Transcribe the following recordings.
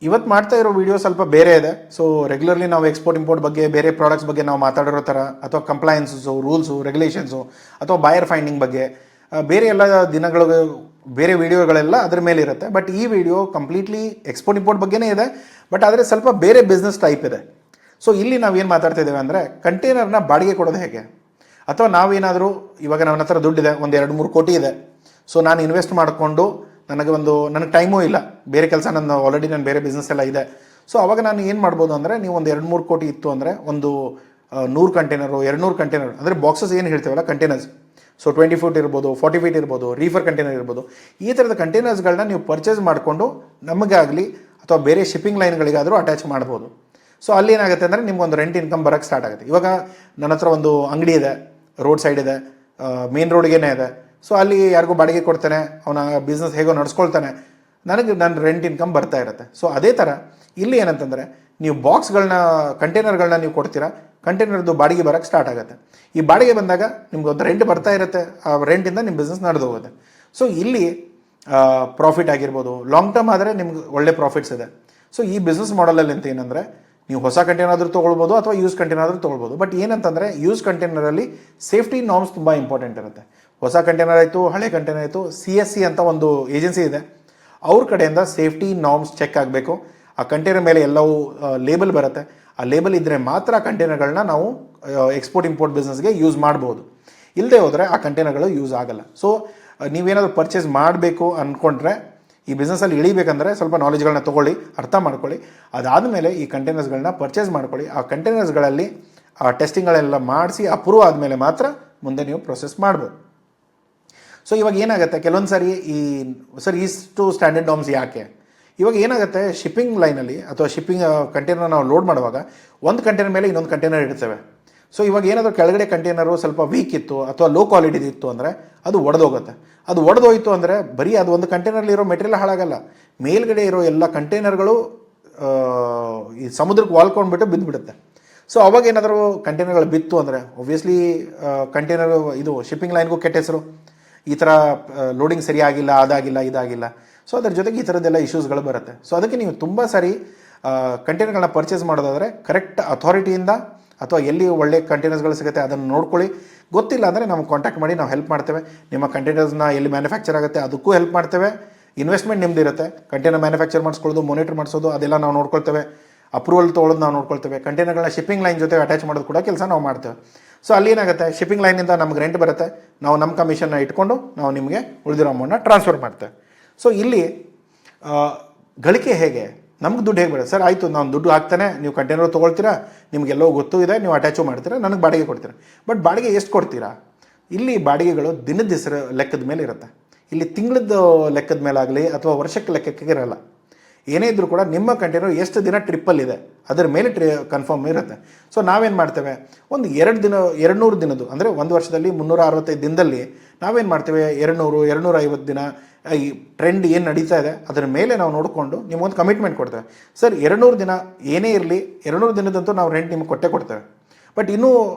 ಇವತ್ತು ಮಾಡ್ತಾ ಇರೋ ವಿಡಿಯೋ ಸ್ವಲ್ಪ ಬೇರೆ ಇದೆ. ಸೊ ರೆಗ್ಯುಲರ್ಲಿ ನಾವು ಎಕ್ಸ್ಪೋರ್ಟ್ ಇಂಪೋರ್ಟ್ ಬಗ್ಗೆ, ಬೇರೆ ಪ್ರಾಡಕ್ಟ್ಸ್ ಬಗ್ಗೆ ನಾವು ಮಾತಾಡಿರೋ ಥರ, ಅಥವಾ ಕಂಪ್ಲೈನ್ಸು, ರೂಲ್ಸು, ರೆಗ್ಯುಲೇಷನ್ಸು, ಅಥವಾ ಬಾಯರ್ ಫೈಂಡಿಂಗ್ ಬಗ್ಗೆ ಬೇರೆ ಎಲ್ಲ ದಿನಗಳು ಬೇರೆ ವಿಡಿಯೋಗಳೆಲ್ಲ ಅದ್ರ ಮೇಲೆ ಇರುತ್ತೆ. ಬಟ್ ಈ ವಿಡಿಯೋ ಕಂಪ್ಲೀಟ್ಲಿ ಎಕ್ಸ್ಪೋರ್ಟ್ ಇಂಪೋರ್ಟ್ ಬಗ್ಗೆನೇ ಇದೆ, ಬಟ್ ಆದರೆ ಸ್ವಲ್ಪ ಬೇರೆ ಬಿಸ್ನೆಸ್ ಟೈಪ್ ಇದೆ. ಸೊ ಇಲ್ಲಿ ನಾವೇನು ಮಾತಾಡ್ತಾ ಇದ್ದೇವೆ ಅಂದರೆ, ಕಂಟೈನರ್ನ ಬಾಡಿಗೆ ಕೊಡೋದು ಹೇಗೆ, ಅಥವಾ ನಾವೇನಾದರೂ ಇವಾಗ ನನ್ನ ಹತ್ರ ದುಡ್ಡಿದೆ, ಒಂದು 2-3 ಕೋಟಿ ಇದೆ. ಸೊ ನಾನು ಇನ್ವೆಸ್ಟ್ ಮಾಡಿಕೊಂಡು ನನಗೆ ಟೈಮೂ ಇಲ್ಲ, ಬೇರೆ ಕೆಲಸ ನಾನು ಆಲ್ರೆಡಿ ನಾನು ಬೇರೆ ಬಿಸ್ನೆಸ್ ಎಲ್ಲ ಇದೆ. ಸೊ ಅವಾಗ ನಾನು ಏನು ಮಾಡ್ಬೋದು ಅಂದರೆ, ನೀವು ಒಂದು 2-3 ಕೋಟಿ ಇತ್ತು ಅಂದರೆ ಒಂದು 100 ಕಂಟೈನರು, 200 ಕಂಟೈನರ್, ಅಂದರೆ ಬಾಕ್ಸಸ್ ಏನು ಹೇಳ್ತೀವಲ್ಲ ಕಂಟೈನರ್ಸ್, ಸೊ 20 ಫೀಟ್ ಇರ್ಬೋದು, 40 ಫೀಟ್ ಇರ್ಬೋದು, ರೀಫರ್ ಕಂಟೈನರ್ ಇರ್ಬೋದು, ಈ ಥರದ ಕಂಟೈನರ್ಸ್ಗಳನ್ನ ನೀವು ಪರ್ಚೇಸ್ ಮಾಡಿಕೊಂಡು ನಮಗಾಗಲಿ ಅಥವಾ ಬೇರೆ ಶಿಪ್ಪಿಂಗ್ ಲೈನ್ಗಳಿಗಾದರೂ ಅಟ್ಯಾಚ್ ಮಾಡ್ಬೋದು. ಸೊ ಅಲ್ಲಿ ಏನಾಗುತ್ತೆ ಅಂದರೆ ನಿಮ್ಗೊಂದು ರೆಂಟ್ ಇನ್ಕಮ್ ಬರೋಕ್ಕೆ ಸ್ಟಾರ್ಟ್ ಆಗುತ್ತೆ. ಇವಾಗ ನನ್ನ ಹತ್ರ ಒಂದು ಅಂಗಡಿ ಇದೆ, ರೋಡ್ ಸೈಡ್ ಇದೆ, ಮೇನ್ ರೋಡ್ಗೇನೆ ಇದೆ. ಸೊ ಅಲ್ಲಿ ಯಾರಿಗೂ ಬಾಡಿಗೆ ಕೊಡ್ತಾನೆ, ಅವನ ಬಿಸ್ನೆಸ್ ಹೇಗೋ ನಡೆಸ್ಕೊಳ್ತಾನೆ, ನನ್ನ ರೆಂಟ್ ಇನ್ಕಮ್ ಬರ್ತಾ ಇರುತ್ತೆ. ಸೊ ಅದೇ ಥರ ಇಲ್ಲಿ ಏನಂತಂದರೆ, ನೀವು ಕಂಟೈನರ್ಗಳನ್ನ ನೀವು ಕೊಡ್ತೀರಾ, ಕಂಟೈನರ್ದು ಬಾಡಿಗೆ ಬರೋಕ್ಕೆ ಸ್ಟಾರ್ಟ್ ಆಗುತ್ತೆ. ಈ ಬಾಡಿಗೆ ಬಂದಾಗ ನಿಮ್ಗೆ ಒಂದು ರೆಂಟ್ ಬರ್ತಾ ಇರುತ್ತೆ, ಆ ರೆಂಟಿಂದ ನಿಮ್ಮ ಬಿಸ್ನೆಸ್ ನಡೆದು ಹೋಗುತ್ತೆ. ಸೊ ಇಲ್ಲಿ ಪ್ರಾಫಿಟ್ ಆಗಿರ್ಬೋದು, ಲಾಂಗ್ ಟರ್ಮ್ ಆದರೆ ನಿಮ್ಗೆ ಒಳ್ಳೆ ಪ್ರಾಫಿಟ್ಸ್ ಇದೆ. ಸೊ ಈ ಬಿಸ್ನೆಸ್ ಮಾಡೆಲಲ್ಲಿ ಅಂತ ಏನಂದರೆ, ನೀವು ಹೊಸ ಕಂಟೈನರ್ ಆದರೂ ತೊಗೊಳ್ಬೋದು ಅಥವಾ ಯೂಸ್ ಕಂಟೈನರ್ ಆದರೂ ತೊಗೊಳ್ಬೋದು. ಬಟ್ ಏನಂತಂದರೆ, ಯೂಸ್ ಕಂಟೈನರಲ್ಲಿ ಸೇಫ್ಟಿ ನಾರ್ಮ್ಸ್ ತುಂಬ ಇಂಪಾರ್ಟೆಂಟ್ ಇರುತ್ತೆ. ಹೊಸ ಕಂಟೈನರ್ ಆಯಿತು, ಹಳೆ ಕಂಟೈನರ್ ಆಯಿತು, CSC ಅಂತ ಒಂದು ಏಜೆನ್ಸಿ ಇದೆ, ಅವ್ರ ಕಡೆಯಿಂದ ಸೇಫ್ಟಿ ನಾರ್ಮ್ಸ್ ಚೆಕ್ ಆಗಬೇಕು. ಆ ಕಂಟೈನರ್ ಮೇಲೆ ಎಲ್ಲವೂ ಲೇಬಲ್ ಬರುತ್ತೆ. ಆ ಲೇಬಲ್ ಇದ್ದರೆ ಮಾತ್ರ ಕಂಟೈನರ್ಗಳನ್ನ ನಾವು ಎಕ್ಸ್ಪೋರ್ಟ್ ಇಂಪೋರ್ಟ್ ಬಿಸ್ನೆಸ್ಗೆ ಯೂಸ್ ಮಾಡ್ಬೋದು. ಇಲ್ಲದೆ ಹೋದರೆ ಆ ಕಂಟೈನರ್ಗಳು ಯೂಸ್ ಆಗಲ್ಲ. ಸೊ ನೀವೇನಾದರೂ ಪರ್ಚೇಸ್ ಮಾಡಬೇಕು ಅಂದ್ಕೊಂಡ್ರೆ, ಈ ಬಿಸ್ನೆಸ್ಸಲ್ಲಿ ಇಳಿಬೇಕಂದ್ರೆ ಸ್ವಲ್ಪ ನಾಲೆಜ್ಗಳನ್ನ ತೊಗೊಳ್ಳಿ, ಅರ್ಥ ಮಾಡ್ಕೊಳ್ಳಿ. ಅದಾದಮೇಲೆ ಈ ಕಂಟೈನರ್ಸ್ಗಳನ್ನ ಪರ್ಚೇಸ್ ಮಾಡ್ಕೊಳ್ಳಿ. ಆ ಕಂಟೈನರ್ಸ್ಗಳಲ್ಲಿ ಆ ಟೆಸ್ಟಿಂಗ್ಗಳೆಲ್ಲ ಮಾಡಿಸಿ ಅಪ್ರೂವ್ ಆದಮೇಲೆ ಮಾತ್ರ ಮುಂದೆ ನೀವು ಪ್ರೊಸೆಸ್ ಮಾಡ್ಬೋದು. ಸೊ ಇವಾಗ ಏನಾಗುತ್ತೆ, ಕೆಲವೊಂದು ಸರಿ ಇಷ್ಟು ಸ್ಟ್ಯಾಂಡರ್ಡ್ ನಾರ್ಮ್ಸ್ ಯಾಕೆ? ಇವಾಗ ಏನಾಗುತ್ತೆ, ಶಿಪ್ಪಿಂಗ್ ಲೈನಲ್ಲಿ ಅಥವಾ ಶಿಪ್ಪಿಂಗ್ ಕಂಟೈನರ್ ನಾವು ಲೋಡ್ ಮಾಡುವಾಗ ಒಂದು ಕಂಟೈನರ್ ಮೇಲೆ ಇನ್ನೊಂದು ಕಂಟೈನರ್ ಇಡ್ತೇವೆ. ಸೊ ಇವಾಗ ಏನಾದರೂ ಕೆಳಗಡೆ ಕಂಟೈನರು ಸ್ವಲ್ಪ ವೀಕ್ ಇತ್ತು ಅಥವಾ ಲೋ ಕ್ವಾಲಿಟಿ ಇತ್ತು ಅಂದರೆ ಅದು ಒಡೆದೋಗುತ್ತೆ. ಅದು ಒಡೆದೋಯ್ತು ಅಂದರೆ ಬರೀ ಅದು ಒಂದು ಕಂಟೈನರ್ಲಿರೋ ಮೆಟೀರಿಯಲ್ ಹಾಳಾಗಲ್ಲ, ಮೇಲ್ಗಡೆ ಇರೋ ಎಲ್ಲ ಕಂಟೈನರ್ಗಳು ಈ ಸಮುದ್ರಕ್ಕೆ ವಾಲ್ಕೊಂಡ್ಬಿಟ್ಟು ಬಿದ್ದುಬಿಡುತ್ತೆ. ಸೊ ಅವಾಗ ಏನಾದರೂ ಕಂಟೈನರ್ಗಳು ಬಿತ್ತು ಅಂದರೆ ಒಬ್ವಿಯಸ್ಲಿ ಕಂಟೈನರ್ ಇದು ಶಿಪ್ಪಿಂಗ್ ಲೈನ್ಗೂ ಕೆಟ್ಟ ಹೆಸರು, ಈ ಥರ ಲೋಡಿಂಗ್ ಸರಿಯಾಗಿಲ್ಲ, ಅದಾಗಿಲ್ಲ, ಇದಾಗಿಲ್ಲ. ಸೊ ಅದ್ರ ಜೊತೆಗೆ ಈ ಥರದ್ದೆಲ್ಲ ಇಶ್ಯೂಸ್ಗಳು ಬರುತ್ತೆ. ಸೊ ಅದಕ್ಕೆ ನೀವು ತುಂಬ ಸಾರಿ ಕಂಟೈನರ್ಗಳನ್ನ ಪರ್ಚೇಸ್ ಮಾಡೋದಾದರೆ ಕರೆಕ್ಟ್ ಅಥಾರಿಟಿಯಿಂದ ಅಥವಾ ಎಲ್ಲಿ ಒಳ್ಳೆ ಕಂಟೈನರ್ಸ್ಗಳು ಸಿಗುತ್ತೆ ಅದನ್ನು ನೋಡ್ಕೊಳ್ಳಿ. ಗೊತ್ತಿಲ್ಲ ಅಂದರೆ ನಮ್ಗೆ ಕಾಂಟ್ಯಾಕ್ಟ್ ಮಾಡಿ, ನಾವು ಹೆಲ್ಪ್ ಮಾಡ್ತೇವೆ. ನಿಮ್ಮ ಕಂಟೈನರ್ಸ್ನ ಎಲ್ಲಿ ಮ್ಯಾನುಫ್ಯಾಕ್ಚರ್ ಆಗುತ್ತೆ ಅದಕ್ಕೂ ಹೆಲ್ಪ್ ಮಾಡ್ತೇವೆ. ಇನ್ವೆಸ್ಟ್ಮೆಂಟ್ ನಿಮ್ದು ಇರುತ್ತೆ, ಕಂಟೈನರ್ ಮ್ಯಾನುಫ್ಯಾಕ್ಚರ್ ಮಾಡಿಸ್ಕೊಳ್ಳೋದು, ಮಾನಿಟರ್ ಮಾಡಿಸೋದು ಅದೆಲ್ಲ ನಾವು ನೋಡ್ಕೊಳ್ತೇವೆ. ಅಪ್ರೂವಲ್ ತೊಗೊಳ್ಳೋದು ನಾವು ನೋಡ್ಕೊಳ್ತೇವೆ. ಕಂಟೈನರ್ಗಳನ್ನ ಶಿಪ್ಪಿಂಗ್ ಲೈನ್ ಜೊತೆ ಅಟ್ಯಾಚ್ ಮಾಡೋದು ಕೂಡ ಕೆಲಸ ನಾವು ಮಾಡ್ತೇವೆ. ಸೊ ಅಲ್ಲಿ ಏನಾಗುತ್ತೆ, ಶಿಪ್ಪಿಂಗ್ ಲೈನಿಂದ ನಮ್ಗೆ ರೆಂಟ್ ಬರುತ್ತೆ, ನಾವು ನಮ್ಮ ಕಮಿಷನ್ನ ಇಟ್ಕೊಂಡು ನಾವು ನಿಮಗೆ ಉಳಿದಿರೋ ಅಮೌಂಟನ್ನ ಟ್ರಾನ್ಸ್ಫರ್ ಮಾಡ್ತೇವೆ. ಸೊ ಇಲ್ಲಿ ಗಳಿಕೆ ಹೇಗೆ, ನಮ್ಗೆ ದುಡ್ಡು ಹೇಗೆ ಬರುತ್ತೆ? ಸರ್ ಆಯಿತು, ನಾನು ದುಡ್ಡು ಹಾಕ್ತಾನೆ, ನೀವು ಕಂಟೈನರ್ ತೊಗೊಳ್ತೀರಾ, ನಿಮಗೆಲ್ಲೋ ಗೊತ್ತೂ ಇದೆ, ನೀವು ಅಟ್ಯಾಚು ಮಾಡ್ತೀರಾ, ನನಗೆ ಬಾಡಿಗೆ ಕೊಡ್ತೀರಾ. ಬಟ್ ಬಾಡಿಗೆ ಎಷ್ಟು ಕೊಡ್ತೀರಾ? ಇಲ್ಲಿ ಬಾಡಿಗೆಗಳು ದಿನದ ಹೆಸರು ಲೆಕ್ಕದ ಮೇಲೆ ಇರುತ್ತೆ. ಇಲ್ಲಿ ತಿಂಗಳದ್ದು ಲೆಕ್ಕದ ಮೇಲಾಗಲಿ ಅಥವಾ ವರ್ಷಕ್ಕೆ ಲೆಕ್ಕಕ್ಕೆ ಇರಲ್ಲ. ಏನೇ ಇದ್ದರೂ ಕೂಡ ನಿಮ್ಮ ಕಂಟೈನರ್ ಎಷ್ಟು ದಿನ ಟ್ರಿಪ್ಪಲ್ಲಿದೆ ಅದರ ಮೇಲೆ ಕನ್ಫರ್ಮ್ ಇರುತ್ತೆ. ಸೊ ನಾವೇನು ಮಾಡ್ತೇವೆ, ಒಂದು 200 ದಿನದ್ದು ಅಂದರೆ ಒಂದು ವರ್ಷದಲ್ಲಿ 365 ದಿನದಲ್ಲಿ ನಾವೇನು ಮಾಡ್ತೇವೆ, 200-250 ದಿನ ಈ ಟ್ರೆಂಡ್ ಏನು ನಡೀತಾ ಇದೆ ಅದರ ಮೇಲೆ ನಾವು ನೋಡಿಕೊಂಡು ನಿಮಗೊಂದು ಕಮಿಟ್ಮೆಂಟ್ ಕೊಡ್ತೇವೆ. ಸರ್ 200 ದಿನ ಏನೇ ಇರಲಿ, 200 ದಿನದಂತೂ ನಾವು ರೆಂಟ್ ನಿಮಗೆ ಕೊಡ್ತೇವೆ. ಬಟ್ ಇನ್ನೂ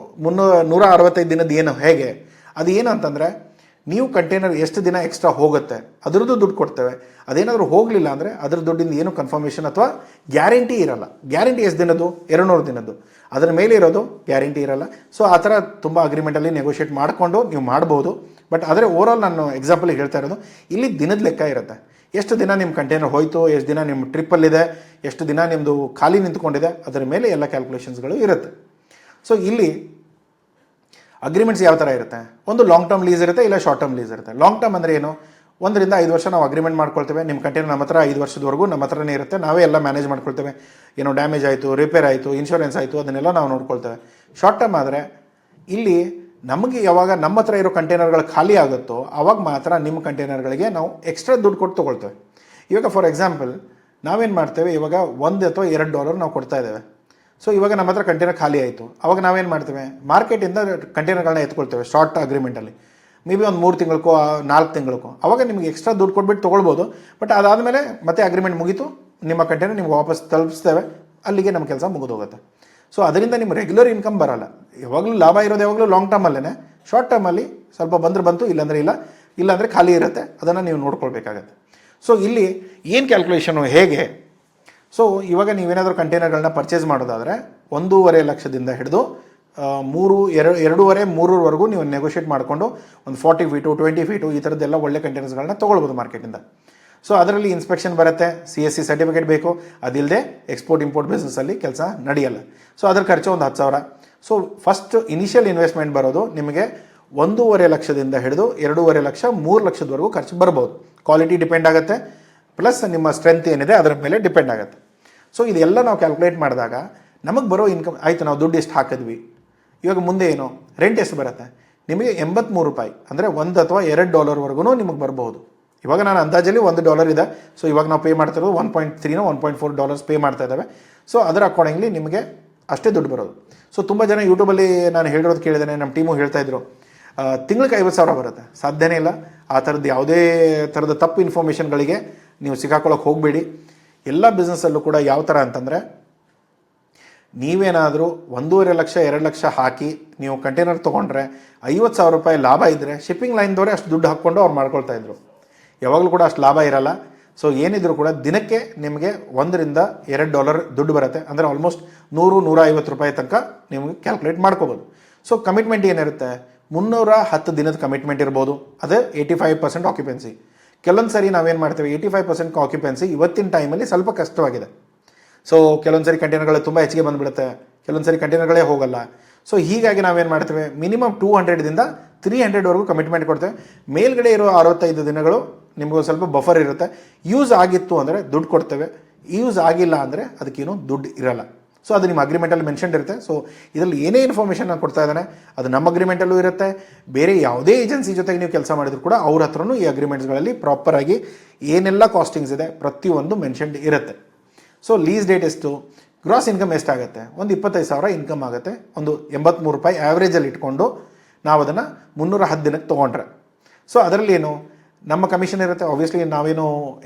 165 ದಿನದ್ದು ಏನು ಹೇಗೆ, ಅದು ಏನು ಅಂತಂದರೆ, ನೀವು ಕಂಟೈನರ್ ಎಷ್ಟು ದಿನ ಎಕ್ಸ್ಟ್ರಾ ಹೋಗುತ್ತೆ ಅದರದ್ದು ದುಡ್ಡು ಕೊಡ್ತೇವೆ. ಅದೇನಾದರೂ ಹೋಗಲಿಲ್ಲ ಅಂದರೆ ಅದ್ರ ದುಡ್ಡಿಂದ ಏನು ಕನ್ಫರ್ಮೇಷನ್ ಅಥವಾ ಗ್ಯಾರಂಟಿ ಇರಲ್ಲ. ಗ್ಯಾರಂಟಿ ಎಷ್ಟು ದಿನದ್ದು? 200 ದಿನದ್ದು. ಅದರ ಮೇಲೆ ಇರೋದು ಗ್ಯಾರಂಟಿ ಇರಲ್ಲ. ಸೊ ಆ ಥರ ತುಂಬ ಅಗ್ರಿಮೆಂಟಲ್ಲಿ ನೆಗೋಷಿಯೇಟ್ ಮಾಡಿಕೊಂಡು ನೀವು ಮಾಡ್ಬೋದು. ಬಟ್ ಆದರೆ ಓವರಾಲ್ ನಾನು ಎಕ್ಸಾಂಪಲಿಗೆ ಹೇಳ್ತಾ ಇರೋದು, ಇಲ್ಲಿ ದಿನದ ಲೆಕ್ಕ ಇರುತ್ತೆ. ಎಷ್ಟು ದಿನ ನಿಮ್ಮ ಕಂಟೈನರ್ ಹೋಯಿತು, ಎಷ್ಟು ದಿನ ನಿಮ್ಮ ಟ್ರಿಪ್ಪಲ್ಲಿದೆ, ಎಷ್ಟು ದಿನ ನಿಮ್ಮದು ಖಾಲಿ ನಿಂತ್ಕೊಂಡಿದೆ, ಅದರ ಮೇಲೆ ಎಲ್ಲ ಕ್ಯಾಲ್ಕುಲೇಷನ್ಸ್ಗಳು ಇರುತ್ತೆ. ಸೊ ಇಲ್ಲಿ ಅಗ್ರಿಮೆಂಟ್ಸ್ ಯಾವ ಥರ ಇರುತ್ತೆ, ಒಂದು ಲಾಂಗ್ ಟರ್ಮ್ ಲೀಸ್ ಇರುತ್ತೆ, ಇಲ್ಲ ಶಾರ್ಟ್ ಟರ್ಮ್ ಲೀಸ್ ಇರುತ್ತೆ. ಲಾಂಗ್ ಟರ್ಮ್ ಅಂದರೆ ಏನು, 1 ರಿಂದ 5 ವರ್ಷ ನಾವು ಅಗ್ರಿಮೆಂಟ್ ಮಾಡ್ಕೊಳ್ತೇವೆ. ನಿಮ್ಮ ಕಂಟೈನರ್ ನಮ್ಮ ಹತ್ರ 5 ವರ್ಷದವರೆಗೂ ನಮ್ಮ ಹತ್ರನೇ ಇರುತ್ತೆ, ನಾವೇ ಎಲ್ಲ ಮ್ಯಾನೇಜ್ ಮಾಡ್ಕೊಳ್ತೇವೆ. ಏನೋ ಡ್ಯಾಮೇಜ್ ಆಯಿತು, ರಿಪೇರ್ ಆಯಿತು, ಇನ್ಶೂರೆನ್ಸ್ ಆಯಿತು, ಅದನ್ನೆಲ್ಲ ನಾವು ನೋಡ್ಕೊಳ್ತೇವೆ. ಶಾರ್ಟ್ ಟರ್ಮ್ ಆದರೆ ಇಲ್ಲಿ ನಮಗೆ ಯಾವಾಗ ನಮ್ಮ ಹತ್ರ ಇರೋ ಕಂಟೈನರ್ಗಳು ಖಾಲಿ ಆಗುತ್ತೋ ಆವಾಗ ಮಾತ್ರ ನಿಮ್ಮ ಕಂಟೈನರ್ಗಳಿಗೆ ನಾವು ಎಕ್ಸ್ಟ್ರಾ ದುಡ್ಡು ಕೊಟ್ಟು ತೊಗೊಳ್ತೇವೆ. ಇವಾಗ ಫಾರ್ ಎಕ್ಸಾಂಪಲ್ ನಾವೇನು ಮಾಡ್ತೇವೆ, ಇವಾಗ $1 ಅಥವಾ $2 ನಾವು ಕೊಡ್ತಾ ಇದ್ದೇವೆ. ಸೊ ಇವಾಗ ನಮ್ಮ ಹತ್ರ ಕಂಟೈನರ್ ಖಾಲಿ ಆಯಿತು, ಅವಾಗ ನಾವೇನು ಮಾಡ್ತೇವೆ, ಮಾರ್ಕೆಟಿಂದ ಕಂಟೈನರ್ಗಳನ್ನ ಎತ್ಕೊಳ್ತೇವೆ ಶಾರ್ಟ್ ಅಗ್ರಿಮೆಂಟಲ್ಲಿ. ಮೇ ಬಿ ಒಂದು 3 ತಿಂಗಳಿಗೋ 4 ತಿಂಗಳಿಗೋ, ಅವಾಗ ನಿಮಗೆ ಎಕ್ಸ್ಟ್ರಾ ದುಡ್ಡು ಕೊಟ್ಬಿಟ್ಟು ತೊಗೊಳ್ಬೋದು. ಬಟ್ ಅದಾದಮೇಲೆ ಮತ್ತೆ ಅಗ್ರಿಮೆಂಟ್ ಮುಗೀತು, ನಿಮ್ಮ ಕಂಟೈನರ್ ನಿಮ್ಗೆ ವಾಪಸ್ ತಲುಪಿಸ್ತೇವೆ, ಅಲ್ಲಿಗೆ ನಮ್ಮ ಕೆಲಸ ಮುಗಿದೋಗುತ್ತೆ. ಸೊ ಅದರಿಂದ ನಿಮ್ಮ ರೆಗ್ಯುಲರ್ ಇನ್ಕಮ್ ಬರಲ್ಲ. ಯಾವಾಗಲೂ ಲಾಭ ಇರೋದು ಯಾವಾಗಲೂ ಲಾಂಗ್ ಟರ್ಮಲ್ಲೇ. ಶಾರ್ಟ್ ಟರ್ಮಲ್ಲಿ ಸ್ವಲ್ಪ ಬಂತು, ಇಲ್ಲಾಂದರೆ ಇಲ್ಲಾಂದರೆ ಖಾಲಿ ಇರುತ್ತೆ, ಅದನ್ನು ನೀವು ನೋಡ್ಕೊಳ್ಬೇಕಾಗತ್ತೆ. ಸೊ ಇಲ್ಲಿ ಏನು ಕ್ಯಾಲ್ಕುಲೇಷನು ಹೇಗೆ? ಸೊ ಇವಾಗ ನೀವೇನಾದರೂ ಕಂಟೈನರ್ಗಳನ್ನ ಪರ್ಚೇಸ್ ಮಾಡೋದಾದರೆ 1.5 ಲಕ್ಷದಿಂದ ಹಿಡಿದು 2.5-3ವರೆಗೂ ನೀವು ನೆಗೋಷಿಯೇಟ್ ಮಾಡಿಕೊಂಡು ಒಂದು 40 ಫೀಟು 20 ಫೀಟು ಈ ಥರದ್ದೆಲ್ಲ ಒಳ್ಳೆ ಕಂಟೈನರ್ಸ್ಗಳನ್ನ ತೊಗೊಳ್ಬೋದು ಮಾರ್ಕೆಟಿಂದ. ಸೊ ಅದರಲ್ಲಿ ಇನ್ಸ್ಪೆಕ್ಷನ್ ಬರುತ್ತೆ, CSC ಸರ್ಟಿಫಿಕೇಟ್ ಬೇಕು, ಅದಿಲ್ಲದೆ ಎಕ್ಸ್ಪೋರ್ಟ್ ಇಂಪೋರ್ಟ್ ಬಿಸ್ನೆಸ್ಸಲ್ಲಿ ಕೆಲಸ ನಡೆಯಲ್ಲ. ಸೊ ಅದ್ರ ಖರ್ಚು ಒಂದು 10,000. ಸೊ ಫಸ್ಟ್ ಇನಿಷಿಯಲ್ ಇನ್ವೆಸ್ಟ್ಮೆಂಟ್ ಬರೋದು ನಿಮಗೆ 1.5 ಲಕ್ಷದಿಂದ ಹಿಡಿದು 2.5 ಲಕ್ಷ 3 ಲಕ್ಷದವರೆಗೂ ಖರ್ಚು ಬರ್ಬೋದು. ಕ್ವಾಲಿಟಿ ಡಿಪೆಂಡ್ ಆಗುತ್ತೆ, ಪ್ಲಸ್ ನಿಮ್ಮ ಸ್ಟ್ರೆಂತ್ ಏನಿದೆ ಅದರ ಮೇಲೆ ಡಿಪೆಂಡ್ ಆಗುತ್ತೆ. ಸೊ ಇದೆಲ್ಲ ನಾವು ಕ್ಯಾಲ್ಕುಲೇಟ್ ಮಾಡಿದಾಗ ನಮಗೆ ಬರೋ ಇನ್ಕಮ್ ಆಯಿತು, ನಾವು ದುಡ್ಡು ಎಷ್ಟು ಹಾಕಿದ್ವಿ, ಇವಾಗ ಮುಂದೆ ಏನು ರೆಂಟ್ ಎಷ್ಟು ಬರುತ್ತೆ ನಿಮಗೆ $83 ಅಂದರೆ $1 ಅಥವಾ $2 ನಿಮಗೆ ಬರ್ಬೋದು. ಇವಾಗ ನಾನು ಅಂದಾಜಲ್ಲಿ $1 ಇದೆ. ಸೊ ಇವಾಗ ನಾವು ಪೇ ಮಾಡ್ತಿರೋದು $1.3 $1.4 ಪೇ ಮಾಡ್ತಾ ಇದ್ದಾವೆ. ಸೊ ಅದರ ಅಕಾರ್ಡಿಂಗ್ಲಿ ನಿಮಗೆ ಅಷ್ಟೇ ದುಡ್ಡು ಬರೋದು. ಸೊ ತುಂಬ ಜನ ಯೂಟ್ಯೂಬಲ್ಲಿ ನಾನು ಹೇಳಿರೋದು ಕೇಳಿದ್ದೇನೆ, ನಮ್ಮ ಟೀಮು ಹೇಳ್ತಾಯಿದ್ರು ತಿಂಗಳಿಗೆ 50,000 ಬರುತ್ತೆ. ಸಾಧ್ಯನೇ ಇಲ್ಲ. ಆ ಥರದ್ದು ಯಾವುದೇ ಥರದ ತಪ್ಪು ಇನ್ಫಾರ್ಮೇಷನ್ಗಳಿಗೆ ನೀವು ಸಿಕ್ಕಾಕೊಳ್ಳೋಕೆ ಹೋಗಬೇಡಿ. ಎಲ್ಲ ಬಿಸ್ನೆಸ್ಸಲ್ಲೂ ಕೂಡ ಯಾವ ಥರ ಅಂತಂದರೆ, ನೀವೇನಾದರೂ 1.5 ಲಕ್ಷ 2 ಲಕ್ಷ ಹಾಕಿ ನೀವು ಕಂಟೈನರ್ ತೊಗೊಂಡ್ರೆ $50,000 ಲಾಭ ಇದ್ದರೆ ಶಿಪ್ಪಿಂಗ್ ಲೈನ್ದವರೇ ಅಷ್ಟು ದುಡ್ಡು ಹಾಕ್ಕೊಂಡು ಅವ್ರು ಮಾಡ್ಕೊಳ್ತಾ ಇದ್ರು. ಯಾವಾಗಲೂ ಕೂಡ ಅಷ್ಟು ಲಾಭ ಇರಲ್ಲ. ಸೊ ಏನಿದ್ರು ಕೂಡ ದಿನಕ್ಕೆ ನಿಮಗೆ $1-2 ದುಡ್ಡು ಬರುತ್ತೆ. ಅಂದರೆ ಆಲ್ಮೋಸ್ಟ್ $100-150 ತನಕ ನಿಮಗೆ ಕ್ಯಾಲ್ಕುಲೇಟ್ ಮಾಡ್ಕೋಬೋದು. ಸೊ ಕಮಿಟ್ಮೆಂಟ್ ಏನಿರುತ್ತೆ, 310 ದಿನದ ಕಮಿಟ್ಮೆಂಟ್ ಇರ್ಬೋದು. ಅದೇ 85% ಆಕ್ಯುಪೆನ್ಸಿ. ಕೆಲವೊಂದು ಸರಿ ನಾವೇನು ಮಾಡ್ತೇವೆ, 85% ಆಕ್ಯುಪೆನ್ಸಿ ಇವತ್ತಿನ ಟೈಮಲ್ಲಿ ಸ್ವಲ್ಪ ಕಷ್ಟವಾಗಿದೆ. ಸೊ ಕೆಲವೊಂದು ಸರಿ ಕಂಟೈನರ್ಗಳು ತುಂಬ ಹೆಚ್ಚಿಗೆ ಬಂದುಬಿಡುತ್ತೆ, ಕೆಲವೊಂದು ಸರಿ ಕಂಟೈನರ್ಗಳೇ ಹೋಗಲ್ಲ. ಸೊ ಹೀಗಾಗಿ ನಾವೇನು ಮಾಡ್ತೇವೆ, ಮಿನಿಮಮ್ 200ದಿಂದ 300ವರೆಗೂ ಕಮಿಟ್ಮೆಂಟ್ ಕೊಡ್ತೇವೆ. ಮೇಲ್ಗಡೆ ಇರೋ 65 ದಿನಗಳು ನಿಮಗೊಂದು ಸ್ವಲ್ಪ ಬಫರ್ ಇರುತ್ತೆ. ಯೂಸ್ ಆಗಿತ್ತು ಅಂದರೆ ದುಡ್ಡು ಕೊಡ್ತೇವೆ, ಯೂಸ್ ಆಗಿಲ್ಲ ಅಂದರೆ ಅದಕ್ಕೇನು ದುಡ್ಡು ಇರಲ್ಲ. ಸೊ ಅದು ನಿಮ್ಮ ಅಗ್ರಿಮೆಂಟಲ್ಲಿ ಮೆನ್ಷನ್ ಇರುತ್ತೆ. ಸೊ ಇದರಲ್ಲಿ ಏನೇ ಇನ್ಫಾರ್ಮೇಷನ್ ನಾನು ಕೊಡ್ತಾ ಇದ್ದಾನೆ ಅದು ನಮ್ಮ ಅಗ್ರಿಮೆಂಟಲ್ಲೂ ಇರುತ್ತೆ. ಬೇರೆ ಯಾವುದೇ ಏಜೆನ್ಸಿ ಜೊತೆಗೆ ನೀವು ಕೆಲಸ ಮಾಡಿದ್ರು ಕೂಡ ಅವ್ರ ಹತ್ರನೂ ಈ ಅಗ್ರಿಮೆಂಟ್ಸ್ಗಳಲ್ಲಿ ಪ್ರಾಪರಾಗಿ ಏನೆಲ್ಲ ಕಾಸ್ಟಿಂಗ್ಸ್ ಇದೆ ಪ್ರತಿಯೊಂದು ಮೆನ್ಷನ್ಡ್ ಇರುತ್ತೆ. ಸೊ ಲೀಸ್ ಡೇಟ್ ಎಷ್ಟು, ಗ್ರಾಸ್ ಇನ್ಕಮ್ ಎಷ್ಟಾಗುತ್ತೆ, ಒಂದು 25,000 ಇನ್ಕಮ್ ಆಗುತ್ತೆ. ಒಂದು $83 ಆ್ಯಾವ್ರೇಜಲ್ಲಿ ಇಟ್ಕೊಂಡು ನಾವು ಅದನ್ನು 310 ದಿನಕ್ಕೆ ತೊಗೊಂಡ್ರೆ. ಸೊ ಅದರಲ್ಲಿ ಏನು ನಮ್ಮ ಕಮಿಷನ್ ಇರುತ್ತೆ. ಆಬ್ವಿಯಸ್ಲಿ ನಾವೇನು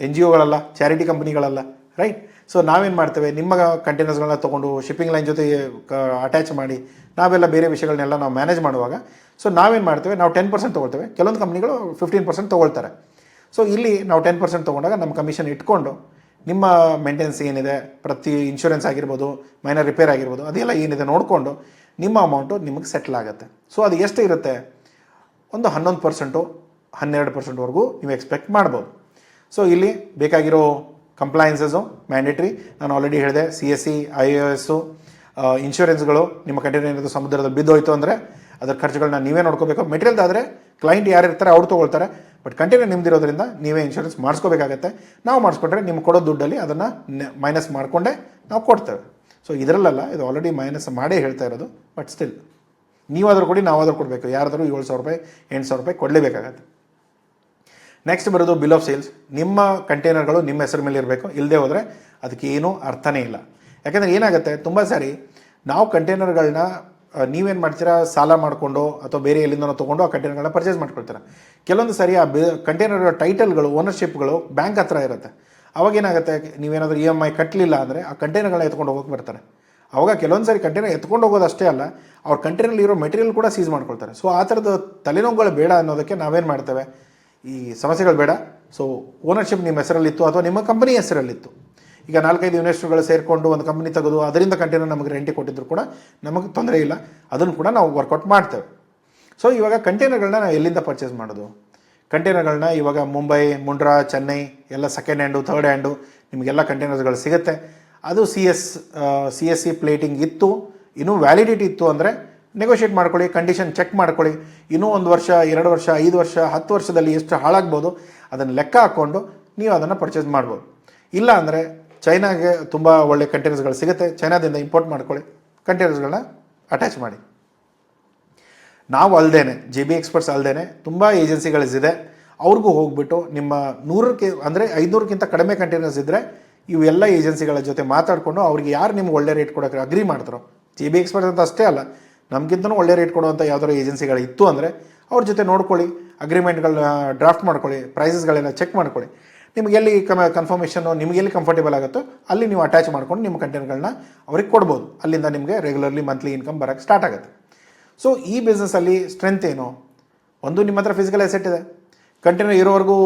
NGOಗಳಲ್ಲ, ಚಾರಿಟಿ ಕಂಪ್ನಿಗಳಲ್ಲ, ರೈಟ್. ಸೊ ನಾವೇನು ಮಾಡ್ತೇವೆ, ನಿಮ್ಮ ಕಂಟೈನರ್ಸ್ಗಳನ್ನ ತೊಗೊಂಡು ಶಿಪ್ಪಿಂಗ್ ಲೈನ್ ಜೊತೆ ಅಟ್ಯಾಚ್ ಮಾಡಿ ನಾವೆಲ್ಲ ಬೇರೆ ವಿಷಯಗಳನ್ನೆಲ್ಲ ನಾವು ಮ್ಯಾನೇಜ್ ಮಾಡುವಾಗ ಸೊ ನಾವೇನು ಮಾಡ್ತೇವೆ, ನಾವು 10% ತೊಗೊಳ್ತೇವೆ. ಕೆಲವೊಂದು ಕಂಪ್ನಿಗಳು 15% ತೊಗೊಳ್ತಾರೆ. ಸೊ ಇಲ್ಲಿ ನಾವು 10% ತೊಗೊಂಡಾಗ ನಮ್ಮ ಕಮಿಷನ್ ಇಟ್ಕೊಂಡು ನಿಮ್ಮ ಮೇಂಟೆನೆನ್ಸ್ ಏನಿದೆ, ಪ್ರತಿ ಇನ್ಶೂರೆನ್ಸ್ ಆಗಿರ್ಬೋದು, ಮೈನರ್ ರಿಪೇರ್ ಆಗಿರ್ಬೋದು, ಅದೆಲ್ಲ ಏನಿದೆ ನೋಡಿಕೊಂಡು ನಿಮ್ಮ ಅಮೌಂಟು ನಿಮಗೆ ಸೆಟ್ಲ್ ಆಗುತ್ತೆ. ಸೊ ಅದು ಎಷ್ಟು ಇರುತ್ತೆ, ಒಂದು 11% 12%ವರೆಗೂ ನೀವು ಎಕ್ಸ್ಪೆಕ್ಟ್ ಮಾಡ್ಬೋದು. ಸೊ ಇಲ್ಲಿ ಬೇಕಾಗಿರೋ ಕಂಪ್ಲೈನ್ಸಸ್ಸು ಮ್ಯಾಂಡೇಟ್ರಿ ನಾನು ಆಲ್ರೆಡಿ ಹೇಳಿದೆ. CSC IAS ಇನ್ಶೂರೆನ್ಸ್ಗಳು. ನಿಮ್ಮ ಕಂಟೈನರ್ ಏನಾದರೂ ಸಮುದ್ರದಲ್ಲಿ ಬಿದ್ದೋಯ್ತು ಅಂದರೆ ಅದರ ಖರ್ಚುಗಳನ್ನ ನೀವೇ ನೋಡ್ಕೋಬೇಕು. ಮೆಟೀರಿಯಲ್ದಾದರೆ ಕ್ಲೈಂಟ್ ಯಾರು ಇರ್ತಾರೆ ಅವ್ರು ತೊಗೊಳ್ತಾರೆ, ಬಟ್ ಕಂಟೈನರ್ ನಿಮ್ದಿರೋದ್ರಿಂದ ನೀವೇ ಇನ್ಶೂರೆನ್ಸ್ ಮಾಡಿಸ್ಕೋಬೇಕಾಗತ್ತೆ. ನಾವು ಮಾಡಿಸ್ಕೊಂಡ್ರೆ ನಿಮ್ಗೆ ಕೊಡೋ ದುಡ್ಡಲ್ಲಿ ಅದನ್ನು ಮೈನಸ್ ಮಾಡಿಕೊಂಡೇ ನಾವು ಕೊಡ್ತೇವೆ. ಸೊ ಇದರಲ್ಲ, ಇದು ಆಲ್ರೆಡಿ ಮೈನಸ್ ಮಾಡೇ ಹೇಳ್ತಾ ಇರೋದು. ಬಟ್ ಸ್ಟಿಲ್ ನೀವಾದರೂ ಕೊಡಿ, ನಾವಾದರೂ ಕೊಡಬೇಕು. ಯಾರಾದರೂ $7,000 $8,000 ಕೊಡಲೇಬೇಕಾಗತ್ತೆ. ನೆಕ್ಸ್ಟ್ ಬರೋದು ಬಿಲ್ ಆಫ್ ಸೇಲ್ಸ್. ನಿಮ್ಮ ಕಂಟೈನರ್ಗಳು ನಿಮ್ಮ ಹೆಸರು ಮೇಲೆ ಇರಬೇಕು. ಇಲ್ಲದೆ ಹೋದರೆ ಅದಕ್ಕೆ ಏನೂ ಅರ್ಥನೇ ಇಲ್ಲ. ಯಾಕೆಂದರೆ ಏನಾಗುತ್ತೆ, ತುಂಬ ಸಾರಿ ನಾವು ಕಂಟೈನರ್ಗಳನ್ನ ನೀವೇನು ಮಾಡ್ತೀರಾ, ಸಾಲ ಮಾಡಿಕೊಂಡು ಅಥವಾ ಬೇರೆ ಎಲ್ಲಿಂದನೋ ತೊಗೊಂಡು ಆ ಕಂಟೈನರ್ಗಳನ್ನ ಪರ್ಚೇಸ್ ಮಾಡ್ಕೊಳ್ತೀರ. ಕೆಲವೊಂದು ಸಾರಿ ಆ ಕಂಟೈನರ್ ಟೈಟಲ್ಗಳು, ಓನರ್ಶಿಪ್ಗಳು ಬ್ಯಾಂಕ್ ಹತ್ರ ಇರುತ್ತೆ. ಅವಾಗೇನಾಗುತ್ತೆ, ನೀವೇನಾದರೂ EMI ಕಟ್ಟಲಿಲ್ಲ ಅಂದರೆ ಆ ಕಂಟೈನರ್ಗಳನ್ನ ಎತ್ಕೊಂಡು ಹೋಗೋಕೆ ಬರ್ತಾರೆ. ಅವಾಗ ಕೆಲವೊಂದು ಸಾರಿ ಕಂಟೈನರ್ ಎತ್ಕೊಂಡು ಹೋಗೋದು ಅಷ್ಟೇ ಅಲ್ಲ, ಅವ್ರ ಕಂಟೈನಲ್ಲಿ ಇರೋ ಮೆಟೀರಿಯಲ್ ಕೂಡ ಸೀಸ್ ಮಾಡ್ಕೊಳ್ತಾರೆ. ಸೊ ಆ ಥರದ ತಲೆನೋವುಗಳು ಬೇಡ ಅನ್ನೋದಕ್ಕೆ ನಾವೇನು ಮಾಡ್ತೇವೆ, ಈ ಸಮಸ್ಯೆಗಳು ಬೇಡ. ಸೊ ಓನರ್ಶಿಪ್ ನಿಮ್ಮ ಹೆಸರಲ್ಲಿತ್ತು ಅಥವಾ ನಿಮ್ಮ ಕಂಪನಿ ಹೆಸರಲ್ಲಿತ್ತು. ಈಗ 4-5 ಇನ್ವೆಸ್ಟರ್ಗಳು ಸೇರಿಕೊಂಡು ಒಂದು ಕಂಪನಿ ತೆಗೆದು ಅದರಿಂದ ಕಂಟೈನರ್ ನಮಗೆ ರೆಂಟಿಗೆ ಕೊಟ್ಟಿದ್ರು ಕೂಡ ನಮಗೆ ತೊಂದರೆ ಇಲ್ಲ. ಅದನ್ನು ಕೂಡ ನಾವು ವರ್ಕೌಟ್ ಮಾಡ್ತೇವೆ. ಸೊ ಇವಾಗ ಕಂಟೈನರ್ಗಳನ್ನ ನಾವು ಎಲ್ಲಿಂದ ಪರ್ಚೇಸ್ ಮಾಡೋದು, ಕಂಟೈನರ್ಗಳನ್ನ ಇವಾಗ ಮುಂಬೈ, ಮುಂಡ್ರಾ, ಚೆನ್ನೈ ಎಲ್ಲ ಸೆಕೆಂಡ್ ಹ್ಯಾಂಡು, ಥರ್ಡ್ ಹ್ಯಾಂಡು ನಿಮಗೆಲ್ಲ ಕಂಟೈನರ್ಸ್ಗಳು ಸಿಗುತ್ತೆ. ಅದು CSC ಪ್ಲೇಟಿಂಗ್ ಇತ್ತು, ಇನ್ನೂ ವ್ಯಾಲಿಡಿಟಿ ಇತ್ತು ಅಂದರೆ ನೆಗೋಷಿಯೇಟ್ ಮಾಡ್ಕೊಳ್ಳಿ, ಕಂಡೀಷನ್ ಚೆಕ್ ಮಾಡ್ಕೊಳ್ಳಿ. ಇನ್ನೂ 1 ವರ್ಷ 2 ವರ್ಷ 5 ವರ್ಷ 10 ವರ್ಷದಲ್ಲಿ ಎಷ್ಟು ಹಾಳಾಗ್ಬೋದು ಅದನ್ನು ಲೆಕ್ಕ ಹಾಕ್ಕೊಂಡು ನೀವು ಅದನ್ನು ಪರ್ಚೇಸ್ ಮಾಡ್ಬೋದು. ಇಲ್ಲ ಅಂದರೆ ಚೈನಾಗೆ ತುಂಬ ಒಳ್ಳೆ ಕಂಟೈನರ್ಸ್ಗಳು ಸಿಗುತ್ತೆ, ಚೈನಾದಿಂದ ಇಂಪೋರ್ಟ್ ಮಾಡ್ಕೊಳ್ಳಿ, ಕಂಟೈನರ್ಸ್ಗಳನ್ನ ಅಟ್ಯಾಚ್ ಮಾಡಿ. ನಾವು ಅಲ್ಲದೇನೆ JB ಎಕ್ಸ್ಪರ್ಟ್ಸ್ ಅಲ್ಲದೇನೆ ತುಂಬ ಏಜೆನ್ಸಿಗಳಿದೆ. ಅವ್ರಿಗೂ ಹೋಗ್ಬಿಟ್ಟು ನಿಮ್ಮ 100ಕ್ಕೆ ಅಂದರೆ 500ಕ್ಕಿಂತ ಕಡಿಮೆ ಕಂಟೈನರ್ಸ್ ಇದ್ದರೆ ಇವೆಲ್ಲ ಏಜೆನ್ಸಿಗಳ ಜೊತೆ ಮಾತಾಡಿಕೊಂಡು ಅವ್ರಿಗೆ ಯಾರು ನಿಮ್ಗೆ ಒಳ್ಳೆ ರೇಟ್ ಕೊಡೋಕ್ಕೆ ಅಗ್ರಿ ಮಾಡ್ತಾರೋ, JB ಎಕ್ಸ್ಪರ್ಟ್ಸ್ ಅಂತ ಅಷ್ಟೇ ಅಲ್ಲ, ನಮಗಿಂತನೂ ಒಳ್ಳೆ ರೇಟ್ ಕೊಡುವಂಥ ಯಾವ್ದಾದ್ರು ಏಜೆನ್ಸಿಗಳು ಇತ್ತು ಅಂದರೆ ಅವ್ರ ಜೊತೆ ನೋಡ್ಕೊಳ್ಳಿ, ಅಗ್ರಿಮೆಂಟ್ಗಳನ್ನ ಡ್ರಾಫ್ಟ್ ಮಾಡ್ಕೊಳ್ಳಿ, ಪ್ರೈಸಸ್ಗಳೆಲ್ಲ ಚೆಕ್ ಮಾಡ್ಕೊಳ್ಳಿ. ನಿಮಗೆ ಎಲ್ಲಿ ಕನ್ಫರ್ಮೇಷನ್ನು ನಿಮಗೆ ಎಲ್ಲಿ ಕಂಫರ್ಟೇಬಲ್ ಆಗುತ್ತೋ ಅಲ್ಲಿ ನೀವು ಅಟ್ಯಾಚ್ ಮಾಡ್ಕೊಂಡು ನಿಮ್ಮ ಕಂಟೈನರ್ಗಳನ್ನ ಅವ್ರಿಗೆ ಕೊಡ್ಬೋದು. ಅಲ್ಲಿಂದ ನಿಮಗೆ ರೆಗ್ಯುಲರ್ಲಿ ಮಂತ್ಲಿ ಇನ್ಕಮ್ ಬರೋಕ್ಕೆ ಸ್ಟಾರ್ಟ್ ಆಗುತ್ತೆ. ಸೊ ಈ ಬಿಸ್ನೆಸ್ಸಲ್ಲಿ ಸ್ಟ್ರೆಂತ್ ಏನು, ಒಂದು ನಿಮ್ಮ ಹತ್ರ ಫಿಸಿಕಲ್ ಅಸೆಟ್ ಇದೆ, ಕಂಟೈನರ್ ಇರೋವರೆಗೂ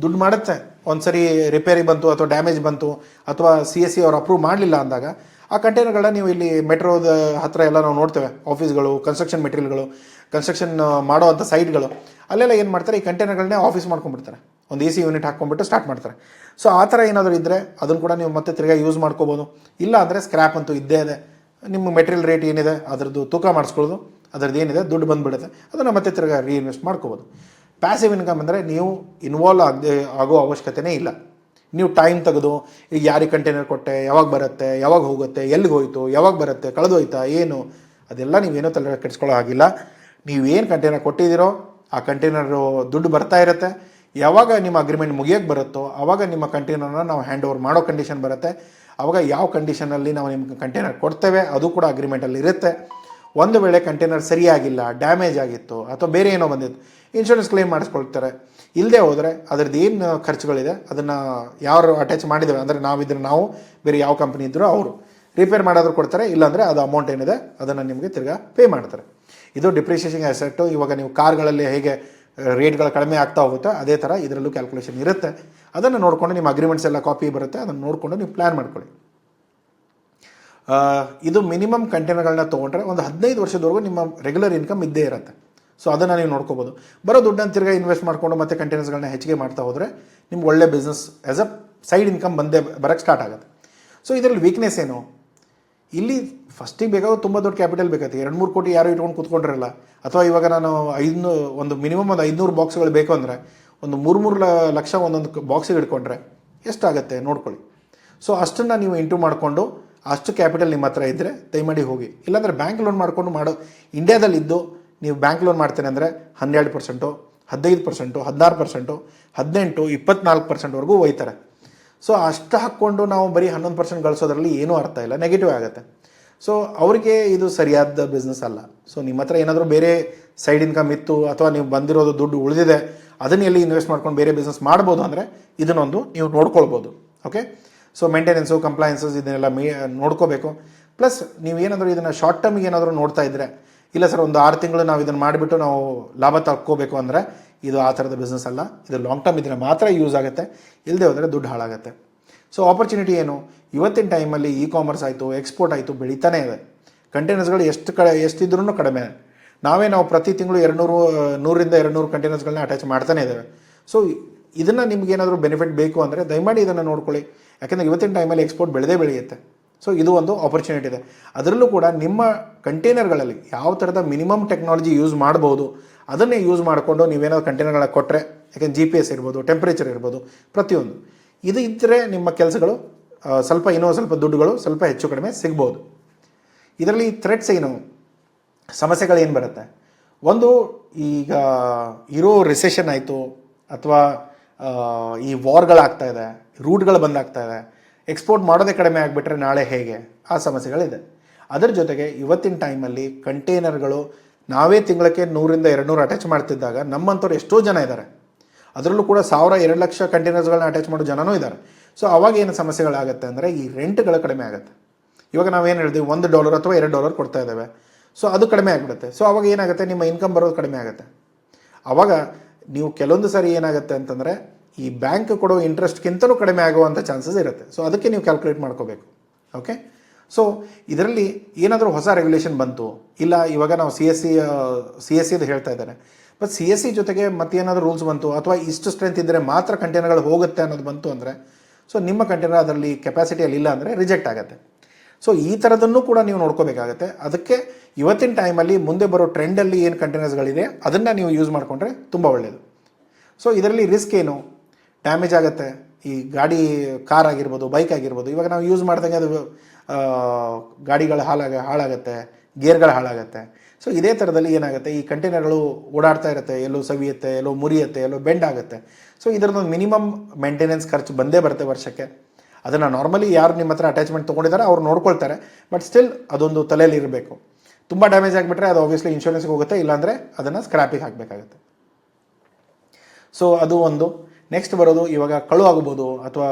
ದುಡ್ಡು ಮಾಡುತ್ತೆ, ಒಂದ್ಸರಿ ರಿಪೇರಿ ಬಂತು ಅಥವಾ ಡ್ಯಾಮೇಜ್ ಬಂತು ಅಥವಾ CSE ಅವ್ರು ಅಪ್ರೂವ್ ಮಾಡಲಿಲ್ಲ ಅಂದಾಗ ಆ ಕಂಟೈನರ್ಗಳನ್ನ ನೀವು ಇಲ್ಲಿ ಮೆಟ್ರೋದ ಹತ್ರ ಎಲ್ಲ ನಾವು ನೋಡ್ತೇವೆ, ಆಫೀಸ್ಗಳು, ಕನ್ಸ್ಟ್ರಕ್ಷನ್ ಮೆಟೀರಿಯಲ್ಗಳು, ಕನ್ಸ್ಟ್ರಕ್ಷನ್ ಮಾಡೋವಂಥ ಸೈಟ್ಗಳು, ಅಲ್ಲೆಲ್ಲ ಏನು ಮಾಡ್ತಾರೆ, ಈ ಕಂಟೈನರ್ಗಳನ್ನೇ ಆಫೀಸ್ ಮಾಡ್ಕೊಂಡ್ಬಿಡ್ತಾರೆ, ಒಂದು AC ಯೂನಿಟ್ ಹಾಕ್ಕೊಂಡ್ಬಿಟ್ಟು ಸ್ಟಾರ್ಟ್ ಮಾಡ್ತಾರೆ. ಸೊ ಆ ಥರ ಏನಾದರೂ ಇದ್ದರೆ ಅದನ್ನು ಕೂಡ ನೀವು ಮತ್ತೆ ತಿರ್ಗಾ ಯೂಸ್ ಮಾಡ್ಕೋಬೋದು. ಇಲ್ಲ ಅಂದರೆ ಸ್ಕ್ರ್ಯಾಪ್ ಅಂತೂ ಇದ್ದೇ ಇದೆ. ನಿಮ್ಮ ಮೆಟೀರಿಯಲ್ ರೇಟ್ ಏನಿದೆ ಅದರದ್ದು ತೂಕ ಮಾಡಿಸ್ಕೊಳ್ಳೋದು, ಅದರದ್ದು ಏನಿದೆ ದುಡ್ಡು ಬಂದುಬಿಡುತ್ತೆ, ಅದನ್ನು ಮತ್ತೆ ತಿರ್ಗಾ ರೀಇನ್ವೆಸ್ಟ್ ಮಾಡ್ಕೋಬೋದು. ಪ್ಯಾಸಿವ್ ಇನ್ಕಮ್ ಅಂದರೆ ನೀವು ಇನ್ವಾಲ್ವ್ ಆಗೋ ಅವಶ್ಯಕತೆನೇ ಇಲ್ಲ. ನೀವು ಟೈಮ್ ತೆಗೆದು ಈಗ ಯಾರಿಗೆ ಕಂಟೈನರ್ ಕೊಟ್ಟೆ, ಯಾವಾಗ ಬರುತ್ತೆ, ಯಾವಾಗ ಹೋಗುತ್ತೆ, ಎಲ್ಲಿಗೆ ಹೋಯಿತು, ಯಾವಾಗ ಬರುತ್ತೆ, ಕಳೆದೋಯ್ತಾ ಏನು, ಅದೆಲ್ಲ ನೀವೇನೋ ತಲೆ ಕೆಡಿಸ್ಕೊಳ್ಳೋ ಆಗಿಲ್ಲ. ನೀವೇನು ಕಂಟೈನರ್ ಕೊಟ್ಟಿದ್ದೀರೋ ಆ ಕಂಟೈನರು ದುಡ್ಡು ಬರ್ತಾ ಇರುತ್ತೆ. ಯಾವಾಗ ನಿಮ್ಮ ಅಗ್ರಿಮೆಂಟ್ ಮುಗಿಯೋಕ್ಕೆ ಬರುತ್ತೋ ಆವಾಗ ನಿಮ್ಮ ಕಂಟೈನರ್ನ ನಾವು ಹ್ಯಾಂಡ್ ಓವರ್ ಮಾಡೋ ಕಂಡೀಷನ್ ಬರುತ್ತೆ. ಆವಾಗ ಯಾವ ಕಂಡೀಷನಲ್ಲಿ ನಾವು ನಿಮ್ಗೆ ಕಂಟೈನರ್ ಕೊಡ್ತೇವೆ ಅದು ಕೂಡ ಅಗ್ರಿಮೆಂಟಲ್ಲಿ ಇರುತ್ತೆ. ಒಂದು ವೇಳೆ ಕಂಟೈನರ್ ಸರಿಯಾಗಿಲ್ಲ, ಡ್ಯಾಮೇಜ್ ಆಗಿತ್ತು ಅಥವಾ ಬೇರೆ ಏನೋ ಬಂದಿತ್ತು, ಇನ್ಶೂರೆನ್ಸ್ ಕ್ಲೇಮ್ ಮಾಡಿಸ್ಕೊಳ್ತಾರೆ. ಇಲ್ಲದೆ ಹೋದರೆ ಅದರದ್ದು ಏನು ಖರ್ಚುಗಳಿದೆ ಅದನ್ನು ಯಾರು ಅಟ್ಯಾಚ್ ಮಾಡಿದ್ದೇವೆ ಅಂದರೆ ನಾವಿದ್ರೆ ನಾವು, ಬೇರೆ ಯಾವ ಕಂಪ್ನಿ ಇದ್ದರೂ ಅವರು ರಿಪೇರ್ ಮಾಡೋದ್ರು ಕೊಡ್ತಾರೆ. ಇಲ್ಲಾಂದರೆ ಅದು ಅಮೌಂಟ್ ಏನಿದೆ ಅದನ್ನು ನಿಮಗೆ ತಿರ್ಗಾ ಪೇ ಮಾಡ್ತಾರೆ. ಇದು ಡಿಪ್ರಿಷಿಯೇಷನ್ ಅಸೆಟ್ಟು. ಇವಾಗ ನೀವು ಕಾರ್ಗಳಲ್ಲಿ ಹೇಗೆ ರೇಟ್ಗಳು ಕಡಿಮೆ ಆಗ್ತಾ ಹೋಗುತ್ತೆ ಅದೇ ಥರ ಇದರಲ್ಲೂ ಕ್ಯಾಲ್ಕುಲೇಷನ್ ಇರುತ್ತೆ. ಅದನ್ನು ನೋಡಿಕೊಂಡು ನಿಮ್ಮ ಅಗ್ರಿಮೆಂಟ್ಸ್ ಎಲ್ಲ ಕಾಪಿ ಬರುತ್ತೆ, ಅದನ್ನು ನೋಡಿಕೊಂಡು ನೀವು ಪ್ಲ್ಯಾನ್ ಮಾಡ್ಕೊಳ್ಳಿ. ಇದು ಮಿನಿಮಮ್ ಕಂಟೈನರ್ಗಳನ್ನ ತೊಗೊಂಡ್ರೆ ಒಂದು 15 ವರ್ಷದವರೆಗೂ ನಿಮ್ಮ ರೆಗ್ಯುಲರ್ ಇನ್ಕಮ್ ಇದ್ದೇ ಇರುತ್ತೆ. ಸೊ ಅದನ್ನು ನೀವು ನೋಡ್ಕೋಬೋದು. ಬರೋ ದುಡ್ಡನ್ನು ತಿರ್ಗಾ ಇನ್ವೆಸ್ಟ್ ಮಾಡಿಕೊಂಡು ಮತ್ತೆ ಕಂಟೈನರ್ಸ್ಗಳನ್ನ ಹೆಚ್ಚಿಗೆ ಮಾಡ್ತಾ ಹೋದರೆ ನಿಮ್ಗೆ ಒಳ್ಳೆ business as a side income ಬರೋಕ್ಕೆ ಸ್ಟಾರ್ಟ್ ಆಗುತ್ತೆ. ಸೊ ಇದರಲ್ಲಿ ವೀಕ್ನೆಸ್ ಏನು, ಇಲ್ಲಿ ಫಸ್ಟಿಗೆ ಬೇಕಾದ್ರೆ ತುಂಬ ದೊಡ್ಡ ಕ್ಯಾಪಿಟಲ್ ಬೇಕಾಗುತ್ತೆ. 2-3 ಕೋಟಿ ಯಾರು ಇಟ್ಕೊಂಡು ಕೂತ್ಕೊಂಡಿರಲ್ಲ. ಅಥವಾ ಇವಾಗ ನಾನು ಒಂದು ಮಿನಿಮಮ್ ಒಂದು 500 ಬಾಕ್ಸ್ಗಳು ಬೇಕು ಅಂದರೆ ಒಂದು 3 ಲಕ್ಷ ಒಂದೊಂದು ಬಾಕ್ಸಿಗೆ ಇಟ್ಕೊಂಡ್ರೆ ಎಷ್ಟಾಗುತ್ತೆ ನೋಡ್ಕೊಳ್ಳಿ. ಸೊ ಅಷ್ಟನ್ನು ನೀವು ಇಂಟು ಮಾಡಿಕೊಂಡು ಅಷ್ಟು ಕ್ಯಾಪಿಟಲ್ ನಿಮ್ಮ ಹತ್ರ ಇದ್ದರೆ ದಯಮಾಡಿ ಹೋಗಿ. ಇಲ್ಲಾಂದರೆ ಬ್ಯಾಂಕ್ ಲೋನ್ ಮಾಡಿಕೊಂಡು ಇಂಡಿಯಾದಲ್ಲಿದ್ದು ನೀವು ಬ್ಯಾಂಕ್ ಲೋನ್ ಮಾಡ್ತೇನೆ ಅಂದರೆ 12%, 15%, 16%, 18%, 24%ವರೆಗೂ ಒಯ್ತಾರೆ. ಸೊ ಅಷ್ಟು ಹಾಕ್ಕೊಂಡು ನಾವು ಬರೀ 11% ಗಳಿಸೋದ್ರಲ್ಲಿ ಏನೂ ಅರ್ಥ ಇಲ್ಲ, ನೆಗೆಟಿವ್ ಆಗುತ್ತೆ. ಸೊ ಅವರಿಗೆ ಇದು ಸರಿಯಾದ ಬಿಸ್ನೆಸ್ ಅಲ್ಲ. ಸೊ ನಿಮ್ಮ ಹತ್ರ ಏನಾದರೂ ಬೇರೆ ಸೈಡ್ ಇನ್ಕಮ್ ಇತ್ತು ಅಥವಾ ನೀವು ಬಂದಿರೋದು ದುಡ್ಡು ಉಳಿದಿದೆ ಅದನ್ನು ಎಲ್ಲಿ ಇನ್ವೆಸ್ಟ್ ಮಾಡ್ಕೊಂಡು ಬೇರೆ ಬಿಸ್ನೆಸ್ ಮಾಡ್ಬೋದು ಅಂದರೆ ಇದನ್ನೊಂದು ನೀವು ನೋಡ್ಕೊಳ್ಬೋದು. ಓಕೆ, ಸೊ ಮೇಂಟೆನೆನ್ಸು, ಕಂಪ್ಲೈನ್ಸಸ್ ಇದನ್ನೆಲ್ಲ ನೋಡ್ಕೋಬೇಕು. ಪ್ಲಸ್ ನೀವೇನಾದರೂ ಇದನ್ನು ಶಾರ್ಟ್ ಟರ್ಮಿಗೆ ಏನಾದರೂ ನೋಡ್ತಾ ಇದ್ದರೆ, ಇಲ್ಲ ಸರ್ ಒಂದು 6 ತಿಂಗಳು ನಾವು ಇದನ್ನು ಮಾಡಿಬಿಟ್ಟು ನಾವು ಲಾಭ ತಕ್ಕೋಬೇಕು ಅಂದರೆ ಇದು ಆ ಥರದ ಬಿಸ್ನೆಸ್ ಅಲ್ಲ. ಇದು ಲಾಂಗ್ ಟರ್ಮ್ ಇದ್ರೆ ಮಾತ್ರ ಯೂಸ್ ಆಗುತ್ತೆ, ಇಲ್ಲದೆ ಹೋದರೆ ದುಡ್ಡು ಹಾಳಾಗುತ್ತೆ. ಸೊ ಆಪರ್ಚುನಿಟಿ ಏನು, ಇವತ್ತಿನ ಟೈಮಲ್ಲಿ ಕಾಮರ್ಸ್ ಆಯಿತು, ಎಕ್ಸ್ಪೋರ್ಟ್ ಆಯಿತು, ಬೆಳೀತಾನೆ ಇದೆ. ಕಂಟೈನರ್ಸ್ಗಳು ಎಷ್ಟಿದ್ರೂ ಕಡಿಮೆ. ನಾವು ಪ್ರತಿ ತಿಂಗಳು 100-200 ಕಂಟೈನರ್ಸ್ಗಳನ್ನ ಅಟ್ಯಾಚ್ ಮಾಡ್ತಾನೆ ಇದ್ದೇವೆ. ಸೊ ಇದನ್ನು ನಿಮ್ಗೇನಾದರೂ ಬೆನಿಫಿಟ್ ಬೇಕು ಅಂದರೆ ದಯಮಾಡಿ ಇದನ್ನು ನೋಡ್ಕೊಳ್ಳಿ. ಯಾಕೆಂದರೆ ಇವತ್ತಿನ ಟೈಮಲ್ಲಿ ಎಕ್ಸ್ಪೋರ್ಟ್ ಬೆಳೆಯುತ್ತೆ. ಸೊ ಇದು ಒಂದು ಆಪರ್ಚುನಿಟಿ ಇದೆ. ಅದರಲ್ಲೂ ಕೂಡ ನಿಮ್ಮ ಕಂಟೈನರ್ಗಳಲ್ಲಿ ಯಾವ ಥರದ ಮಿನಿಮಮ್ ಟೆಕ್ನಾಲಜಿ ಯೂಸ್ ಮಾಡ್ಬೋದು ಅದನ್ನೇ ಯೂಸ್ ಮಾಡಿಕೊಂಡು ನೀವೇನಾದ್ರು ಕಂಟೈನರ್ಗಳ ಕೊಟ್ಟರೆ, ಯಾಕೆಂದರೆ GPS ಇರ್ಬೋದು, ಟೆಂಪ್ರೇಚರ್ ಇರ್ಬೋದು, ಪ್ರತಿಯೊಂದು ಇದು ಇದ್ದರೆ ನಿಮ್ಮ ಕೆಲಸಗಳು ಸ್ವಲ್ಪ ದುಡ್ಡುಗಳು ಸ್ವಲ್ಪ ಹೆಚ್ಚು ಕಡಿಮೆ ಸಿಗ್ಬೋದು. ಇದರಲ್ಲಿ ಥ್ರೆಟ್ಸ್ ಏನು, ಸಮಸ್ಯೆಗಳೇನು ಬರುತ್ತೆ, ಒಂದು ಈಗ ಇರೋ ರಿಸೆಷನ್ ಆಯಿತು ಅಥವಾ ಈ ವಾರ್ಗಳಾಗ್ತಾ ಇದೆ, ರೂಟ್ಗಳು ಬಂದಾಗ್ತಾ ಇದೆ, ಎಕ್ಸ್ಪೋರ್ಟ್ ಮಾಡೋದೇ ಕಡಿಮೆ ಆಗಿಬಿಟ್ರೆ ನಾಳೆ ಹೇಗೆ, ಆ ಸಮಸ್ಯೆಗಳಿದೆ. ಅದರ ಜೊತೆಗೆ ಇವತ್ತಿನ ಟೈಮಲ್ಲಿ ಕಂಟೈನರ್ಗಳು ನಾವೇ ತಿಂಗಳಿಗೆ 100-200 ಅಟ್ಯಾಚ್ ಮಾಡ್ತಿದ್ದಾಗ ನಮ್ಮಂಥವ್ರು ಎಷ್ಟೋ ಜನ ಇದ್ದಾರೆ. ಅದರಲ್ಲೂ ಕೂಡ 1000-2 ಲಕ್ಷ ಕಂಟೈನರ್ಸ್ಗಳನ್ನ ಅಟ್ಯಾಚ್ ಮಾಡೋ ಜನನೂ ಇದ್ದಾರೆ. ಸೊ ಅವಾಗ ಏನು ಸಮಸ್ಯೆಗಳಾಗುತ್ತೆ ಅಂದರೆ ಈ ರೆಂಟ್ಗಳು ಕಡಿಮೆ ಆಗುತ್ತೆ. ಇವಾಗ ನಾವೇನು ಹೇಳಿದ್ವಿ, $1 ಅಥವಾ $2 ಕೊಡ್ತಾ ಇದ್ದೇವೆ. ಸೊ ಅದು ಕಡಿಮೆ ಆಗಿಬಿಡುತ್ತೆ. ಸೊ ಅವಾಗ ಏನಾಗುತ್ತೆ, ನಿಮ್ಮ ಇನ್ಕಮ್ ಬರೋದು ಕಡಿಮೆ ಆಗುತ್ತೆ. ಆವಾಗ ನೀವು ಕೆಲವೊಂದು ಸಾರಿ ಏನಾಗುತ್ತೆ ಅಂತಂದರೆ ಈ ಬ್ಯಾಂಕ್ ಕೊಡೋ ಇಂಟ್ರೆಸ್ಟ್ಗಿಂತಲೂ ಕಡಿಮೆ ಆಗುವಂಥ ಚಾನ್ಸಸ್ ಇರುತ್ತೆ. ಸೊ ಅದಕ್ಕೆ ನೀವು ಕ್ಯಾಲ್ಕುಲೇಟ್ ಮಾಡ್ಕೋಬೇಕು. ಓಕೆ, ಸೊ ಇದರಲ್ಲಿ ಏನಾದರೂ ಹೊಸ ರೆಗ್ಯುಲೇಷನ್ ಬಂತು, ಇಲ್ಲ ಇವಾಗ ನಾವು CSCದು ಹೇಳ್ತಾ ಇದ್ದಾರೆ, ಬಟ್ CSC ಜೊತೆಗೆ ಮತ್ತೇನಾದರೂ ರೂಲ್ಸ್ ಬಂತು ಅಥವಾ ಇಷ್ಟು ಸ್ಟ್ರೆಂತ್ ಇದ್ದರೆ ಮಾತ್ರ ಕಂಟೈನರ್ಗಳು ಹೋಗುತ್ತೆ ಅನ್ನೋದು ಬಂತು ಅಂದರೆ, ಸೊ ನಿಮ್ಮ ಕಂಟೈನರ್ ಅದರಲ್ಲಿ ಕೆಪಾಸಿಟಿಯಲ್ಲಿ ಇಲ್ಲ ಅಂದರೆ ರಿಜೆಕ್ಟ್ ಆಗುತ್ತೆ. ಸೊ ಈ ಥರದನ್ನು ಕೂಡ ನೀವು ನೋಡ್ಕೋಬೇಕಾಗತ್ತೆ. ಅದಕ್ಕೆ ಇವತ್ತಿನ ಟೈಮಲ್ಲಿ ಮುಂದೆ ಬರೋ ಟ್ರೆಂಡಲ್ಲಿ ಏನು ಕಂಟೈನರ್ಸ್ಗಳಿದೆ ಅದನ್ನು ನೀವು ಯೂಸ್ ಮಾಡಿಕೊಂಡ್ರೆ ತುಂಬ ಒಳ್ಳೆಯದು. ಸೊ ಇದರಲ್ಲಿ ರಿಸ್ಕ್ ಏನು, ಡ್ಯಾಮೇಜ್ ಆಗುತ್ತೆ. ಈ ಗಾಡಿ, ಕಾರ್ ಆಗಿರ್ಬೋದು, ಬೈಕ್ ಆಗಿರ್ಬೋದು, ಇವಾಗ ನಾವು ಯೂಸ್ ಮಾಡ್ದಂಗೆ ಅದು ಗಾಡಿಗಳು ಹಾಳಾಗುತ್ತೆ, ಗೇರ್ಗಳು ಹಾಳಾಗುತ್ತೆ. ಸೊ ಇದೇ ಥರದಲ್ಲಿ ಏನಾಗುತ್ತೆ, ಈ ಕಂಟೈನರ್ಗಳು ಓಡಾಡ್ತಾ ಇರುತ್ತೆ, ಎಲ್ಲೋ ಸವಿಯುತ್ತೆ, ಎಲ್ಲೋ ಮುರಿಯುತ್ತೆ, ಎಲ್ಲೋ ಬೆಂಡ್ ಆಗುತ್ತೆ. ಸೊ ಇದರದೊಂದು ಮಿನಿಮಮ್ ಮೇಂಟೆನೆನ್ಸ್ ಖರ್ಚು ಬಂದೇ ಬರುತ್ತೆ ವರ್ಷಕ್ಕೆ. ಅದನ್ನು ನಾರ್ಮಲಿ ಯಾರು ನಿಮ್ಮ ಹತ್ರ ಅಟ್ಯಾಚ್ಮೆಂಟ್ ತೊಗೊಂಡಿದ್ದಾರೆ ಅವ್ರು ನೋಡ್ಕೊಳ್ತಾರೆ, ಬಟ್ ಸ್ಟಿಲ್ ಅದೊಂದು ತಲೆಯಲ್ಲಿ ಇರಬೇಕು. ತುಂಬ ಡ್ಯಾಮೇಜ್ ಆಗಿಬಿಟ್ರೆ ಅದು ಆಬ್ವಿಯಸ್ಲಿ ಇನ್ಶೂರೆನ್ಸ್ಗೆ ಹೋಗುತ್ತೆ, ಇಲ್ಲಾಂದರೆ ಅದನ್ನು ಸ್ಕ್ರ್ಯಾಪಿಗೆ ಹಾಕಬೇಕಾಗುತ್ತೆ. ಸೊ ಅದು ಒಂದು. ನೆಕ್ಸ್ಟ್ ಬರೋದು, ಇವಾಗ ಕಳು ಆಗ್ಬೋದು ಅಥವಾ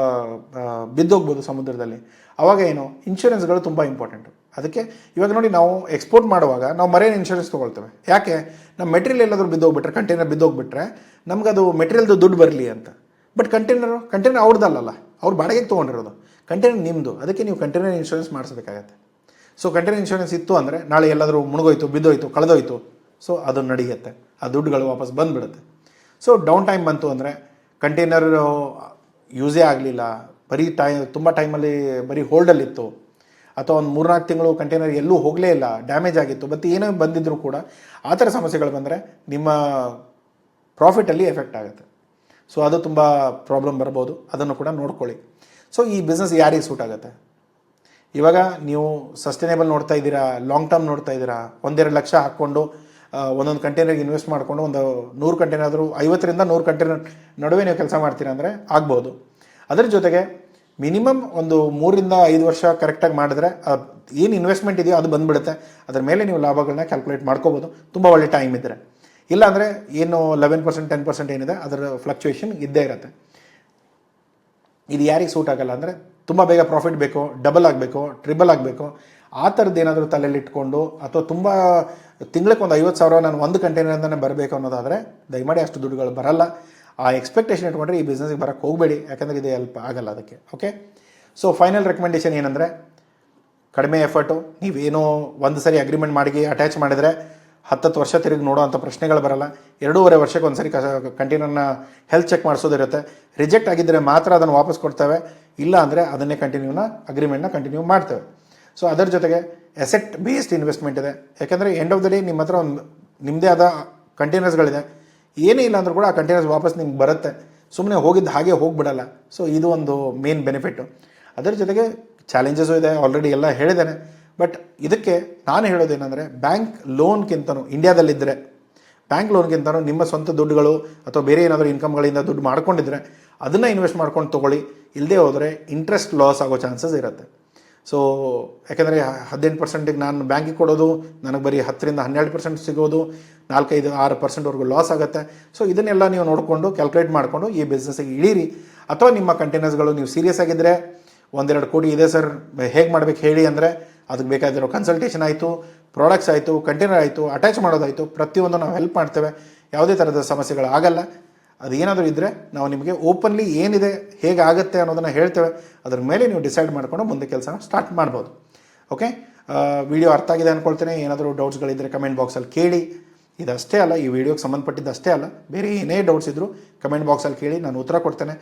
ಬಿದ್ದೋಗ್ಬೋದು ಸಮುದ್ರದಲ್ಲಿ, ಅವಾಗ ಏನು, ಇನ್ಶೂರೆನ್ಸ್ಗಳು ತುಂಬ ಇಂಪಾರ್ಟೆಂಟು. ಅದಕ್ಕೆ ಇವಾಗ ನೋಡಿ, ನಾವು ಎಕ್ಸ್ಪೋರ್ಟ್ ಮಾಡುವಾಗ ನಾವು ಮರೇನ್ ಇನ್ಶೂರೆನ್ಸ್ ತೊಗೊಳ್ತೇವೆ. ಯಾಕೆ, ನಮ್ಮ ಮೆಟೀರಿಯಲ್ ಎಲ್ಲಾದರೂ ಬಿದ್ದೋಗ್ಬಿಟ್ರೆ, ಕಂಟೈನರ್ ಬಿದ್ದೋಗ್ಬಿಟ್ರೆ ನಮಗದು ಮೆಟೀರಿಯಲ್ದು ದುಡ್ಡು ಬರಲಿ ಅಂತ. ಬಟ್ ಕಂಟೈನರ್ ಅವ್ರದ್ದಲ್ಲ, ಅವ್ರು ಬಾಡಿಗೆಗೆ ತೊಗೊಂಡಿರೋದು, ಕಂಟೈನರ್ ನಿಮ್ಮದು, ಅದಕ್ಕೆ ನೀವು ಕಂಟೈನರ್ ಇನ್ಶೂರೆನ್ಸ್ ಮಾಡಿಸ್ಬೇಕಾಗತ್ತೆ. ಸೊ ಕಂಟೈನರ್ ಇನ್ಶೂರೆನ್ಸ್ ಇತ್ತು ಅಂದರೆ ನಾಳೆ ಎಲ್ಲಾದರೂ ಮುಳುಗೋಯ್ತು, ಬಿದ್ದೋಯ್ತು, ಕಳೆದೋಯ್ತು, ಸೊ ಅದು ನಡೆಯುತ್ತೆ, ಆ ದುಡ್ಡುಗಳು ವಾಪಸ್ ಬಂದುಬಿಡುತ್ತೆ. ಸೊ ಡೌನ್ ಟೈಮ್ ಬಂತು ಅಂದರೆ ಕಂಟೈನರ್ ಯೂಸೇ ಆಗಲಿಲ್ಲ, ಬರೀ ತುಂಬ ಟೈಮಲ್ಲಿ ಬರೀ ಹೋಲ್ಡಲ್ಲಿತ್ತು, ಅಥವಾ ಒಂದು 3-4 ತಿಂಗಳು ಕಂಟೈನರ್ ಎಲ್ಲೂ ಹೋಗಲೇ ಇಲ್ಲ, ಡ್ಯಾಮೇಜ್ ಆಗಿತ್ತು, ಮತ್ತು ಏನೋ ಬಂದಿದ್ದರೂ ಕೂಡ ಆ ಥರ ಸಮಸ್ಯೆಗಳು ಬಂದರೆ ನಿಮ್ಮ ಪ್ರಾಫಿಟಲ್ಲಿ ಎಫೆಕ್ಟ್ ಆಗುತ್ತೆ. ಸೊ ಅದು ತುಂಬ ಪ್ರಾಬ್ಲಮ್ ಬರ್ಬೋದು, ಅದನ್ನು ಕೂಡ ನೋಡ್ಕೊಳ್ಳಿ. ಸೊ ಈ ಬಿಸ್ನೆಸ್ ಯಾರಿಗೆ ಸೂಟ್ ಆಗುತ್ತೆ? ಇವಾಗ ನೀವು ಸಸ್ಟೈನೇಬಲ್ ನೋಡ್ತಾ ಇದ್ದೀರಾ, ಲಾಂಗ್ ಟರ್ಮ್ ನೋಡ್ತಾ ಇದ್ದೀರಾ, 1-2 ಲಕ್ಷ ಹಾಕ್ಕೊಂಡು ಒಂದೊಂದು ಕಂಟೈನರ್ಗೆ ಇನ್ವೆಸ್ಟ್ ಮಾಡಿಕೊಂಡು ಒಂದು 100 ಕಂಟೈನರ್ ಆದರೂ 50ರಿಂದ 100 ಕಂಟೈನರ್ ನಡುವೆ ನೀವು ಕೆಲಸ ಮಾಡ್ತೀರಾ ಅಂದರೆ ಆಗ್ಬೋದು. ಅದರ ಜೊತೆಗೆ ಮಿನಿಮಮ್ ಒಂದು 3-5 ವರ್ಷ ಕರೆಕ್ಟಾಗಿ ಮಾಡಿದ್ರೆ ಏನು ಇನ್ವೆಸ್ಟ್ಮೆಂಟ್ ಇದೆಯೋ ಅದು ಬಂದುಬಿಡುತ್ತೆ. ಅದರ ಮೇಲೆ ನೀವು ಲಾಭಗಳನ್ನ ಕ್ಯಾಲ್ಕುಲೇಟ್ ಮಾಡ್ಕೋಬೋದು, ತುಂಬ ಒಳ್ಳೆ ಟೈಮ್ ಇದ್ದರೆ. ಇಲ್ಲಾಂದರೆ ಏನು 11%, 10% ಏನಿದೆ ಅದರ ಫ್ಲಕ್ಚುಯೇಷನ್ ಇದ್ದೇ ಇರುತ್ತೆ. ಇದು ಯಾರಿಗೆ ಸೂಟ್ ಆಗಲ್ಲ ಅಂದರೆ ತುಂಬ ಬೇಗ ಪ್ರಾಫಿಟ್ ಬೇಕು, ಡಬಲ್ ಆಗಬೇಕು, ಟ್ರಿಬಲ್ ಆಗಬೇಕು, ಆ ಥರದ್ದು ಏನಾದರೂ ತಲೆಯಲ್ಲಿ ಇಟ್ಕೊಂಡು, ಅಥವಾ ತುಂಬ ತಿಂಗಳಿಗೆ ಒಂದು 50,000 ನಾನು ಒಂದು ಕಂಟೈನರಿಂದನೇ ಬರಬೇಕು ಅನ್ನೋದಾದರೆ ದಯಮಾಡಿ ಅಷ್ಟು ದುಡ್ಡುಗಳು ಬರಲ್ಲ. ಆ ಎಕ್ಸ್ಪೆಕ್ಟೇಷನ್ ಇಟ್ಕೊಂಡ್ರೆ ಈ ಬಿಸ್ನೆಸ್ಗೆ ಬರೋಕ್ಕೆ ಹೋಗಬೇಡಿ, ಯಾಕಂದರೆ ಇದು ಹೆಲ್ಪ್ ಆಗಲ್ಲ ಅದಕ್ಕೆ. ಓಕೆ, ಸೊ ಫೈನಲ್ ರೆಕಮೆಂಡೇಷನ್ ಏನಂದರೆ ಕಡಿಮೆ ಎಫರ್ಟು, ನೀವೇನೋ ಒಂದು ಸರಿ ಅಗ್ರಿಮೆಂಟ್ ಮಾಡಿ ಅಟ್ಯಾಚ್ ಮಾಡಿದರೆ 10 ವರ್ಷ ತಿರುಗಿ ನೋಡೋ ಅಂಥ ಪ್ರಶ್ನೆಗಳು ಬರಲ್ಲ. 2.5 ವರ್ಷಕ್ಕೆ ಒಂದು ಸರಿ ಕಂಟೈನರ್ನ ಹೆಲ್ತ್ ಚೆಕ್ ಮಾಡಿಸೋದಿರುತ್ತೆ. ರಿಜೆಕ್ಟ್ ಆಗಿದ್ದರೆ ಮಾತ್ರ ಅದನ್ನು ವಾಪಸ್ ಕೊಡ್ತೇವೆ, ಇಲ್ಲ ಅಂದರೆ ಅದನ್ನೇ ಅಗ್ರಿಮೆಂಟ್ನ ಕಂಟಿನ್ಯೂ ಮಾಡ್ತೇವೆ. ಸೊ ಅದರ ಜೊತೆಗೆ ಅಸೆಟ್ ಬೇಸ್ಡ್ ಇನ್ವೆಸ್ಟ್ಮೆಂಟ್ ಇದೆ, ಯಾಕೆಂದರೆ ಎಂಡ್ ಆಫ್ ದ ಡೇ ನಿಮ್ಮ ಹತ್ರ ಒಂದು ನಿಮ್ಮದೇ ಆದ ಕಂಟೈನರ್ಸ್ಗಳಿದೆ, ಏನೇ ಇಲ್ಲ ಅಂದರೂ ಕೂಡ ಆ ಕಂಟೈನರ್ಸ್ ವಾಪಸ್ ನಿಮ್ಗೆ ಬರುತ್ತೆ, ಸುಮ್ಮನೆ ಹೋಗಿದ್ದು ಹಾಗೆ ಹೋಗಿಬಿಡಲ್ಲ. ಸೊ ಇದು ಒಂದು ಮೇನ್ ಬೆನಿಫಿಟ್ಟು. ಅದರ ಜೊತೆಗೆ ಚಾಲೆಂಜಸ್ಸು ಇದೆ, ಆಲ್ರೆಡಿ ಎಲ್ಲ ಹೇಳಿದ್ದೇನೆ. ಬಟ್ ಇದಕ್ಕೆ ನಾನು ಹೇಳೋದೇನೆಂದರೆ ಬ್ಯಾಂಕ್ ಲೋನ್ಗಿಂತನೂ ಇಂಡಿಯಾದಲ್ಲಿದ್ದರೆ ಬ್ಯಾಂಕ್ ಲೋನ್ಗಿಂತನೂ ನಿಮ್ಮ ಸ್ವಂತ ದುಡ್ಡುಗಳು ಅಥವಾ ಬೇರೆ ಏನಾದರೂ ಇನ್ಕಮ್ಗಳಿಂದ ದುಡ್ಡು ಮಾಡ್ಕೊಂಡಿದ್ರೆ ಅದನ್ನು ಇನ್ವೆಸ್ಟ್ ಮಾಡ್ಕೊಂಡು ತೊಗೊಳ್ಳಿ. ಇಲ್ಲದೆ ಹೋದರೆ ಇಂಟ್ರೆಸ್ಟ್ ಲಾಸ್ ಆಗೋ ಚಾನ್ಸಸ್ ಇರುತ್ತೆ. ಸೊ ಯಾಕೆಂದರೆ 18%ಗೆ ನಾನು ಬ್ಯಾಂಕಿಗೆ ಕೊಡೋದು, ನನಗೆ ಬರೀ 10-12% ಸಿಗೋದು, 4-5-6%ವರೆಗೂ ಲಾಸ್ ಆಗುತ್ತೆ. ಸೊ ಇದನ್ನೆಲ್ಲ ನೀವು ನೋಡಿಕೊಂಡು ಕ್ಯಾಲ್ಕುಲೇಟ್ ಮಾಡಿಕೊಂಡು ಈ ಬಿಸ್ನೆಸ್ಸಿಗೆ ಇಳೀರಿ. ಅಥವಾ ನಿಮ್ಮ ಕಂಟೈನರ್ಸ್ಗಳು ನೀವು ಸೀರಿಯಸ್ ಆಗಿದ್ದರೆ 1-2 ಕೋಟಿ ಇದೆ ಸರ್, ಹೇಗೆ ಮಾಡಬೇಕು ಹೇಳಿ ಅಂದರೆ ಅದಕ್ಕೆ ಬೇಕಾಗಿರೋ ಕನ್ಸಲ್ಟೇಷನ್ ಆಯಿತು, ಪ್ರಾಡಕ್ಟ್ಸ್ ಆಯಿತು, ಕಂಟೈನರ್ ಆಯಿತು, ಅಟ್ಯಾಚ್ ಮಾಡೋದಾಯಿತು, ಪ್ರತಿಯೊಂದು ನಾವು ಹೆಲ್ಪ್ ಮಾಡ್ತೇವೆ. ಯಾವುದೇ ಥರದ ಸಮಸ್ಯೆಗಳಾಗಲ್ಲ. ಅದು ಏನಾದರೂ ಇದ್ದರೆ ನಾವು ನಿಮಗೆ ಓಪನ್ಲಿ ಏನಿದೆ, ಹೇಗೆ ಆಗುತ್ತೆ ಅನ್ನೋದನ್ನು ಹೇಳ್ತೇವೆ. ಅದರ ಮೇಲೆ ನೀವು ಡಿಸೈಡ್ ಮಾಡಿಕೊಂಡು ಮುಂದೆ ಕೆಲಸನ ಸ್ಟಾರ್ಟ್ ಮಾಡ್ಬೋದು. ಓಕೆ, ವಿಡಿಯೋ ಅರ್ಥ ಆಗಿದೆ ಅಂದ್ಕೊಳ್ತೇನೆ. ಏನಾದರೂ ಡೌಟ್ಸ್ಗಳಿದ್ದರೆ ಕಮೆಂಟ್ ಬಾಕ್ಸಲ್ಲಿ ಕೇಳಿ. ಇದಷ್ಟೇ ಅಲ್ಲ, ಈ ವಿಡಿಯೋಗೆ ಸಂಬಂಧಪಟ್ಟಿದ್ದಷ್ಟೇ ಅಲ್ಲ, ಬೇರೆ ಏನೇ ಡೌಟ್ಸ್ ಇದ್ದರೂ ಕಮೆಂಟ್ ಬಾಕ್ಸಲ್ಲಿ ಕೇಳಿ, ನಾನು ಉತ್ತರ ಕೊಡ್ತೇನೆ.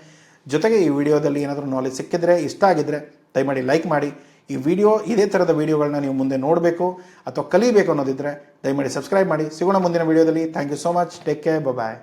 ಜೊತೆಗೆ ಈ ವಿಡಿಯೋದಲ್ಲಿ ಏನಾದರೂ ನಾಲೆಜ್ ಸಿಕ್ಕಿದ್ರೆ, ಇಷ್ಟ ಆಗಿದ್ದರೆ ದಯಮಾಡಿ ಲೈಕ್ ಮಾಡಿ. ಈ ವಿಡಿಯೋ ಇದೇ ಥರದ ವೀಡಿಯೋಗಳನ್ನ ನೀವು ಮುಂದೆ ನೋಡಬೇಕು ಅಥವಾ ಕಲಿಬೇಕು ಅನ್ನೋದಿದ್ದರೆ ದಯಮಾಡಿ ಸಬ್ಸ್ಕ್ರೈಬ್ ಮಾಡಿ. ಸಿಗೋಣ ಮುಂದಿನ ವಿಡಿಯೋದಲ್ಲಿ. Thank you so much. Take care, bye.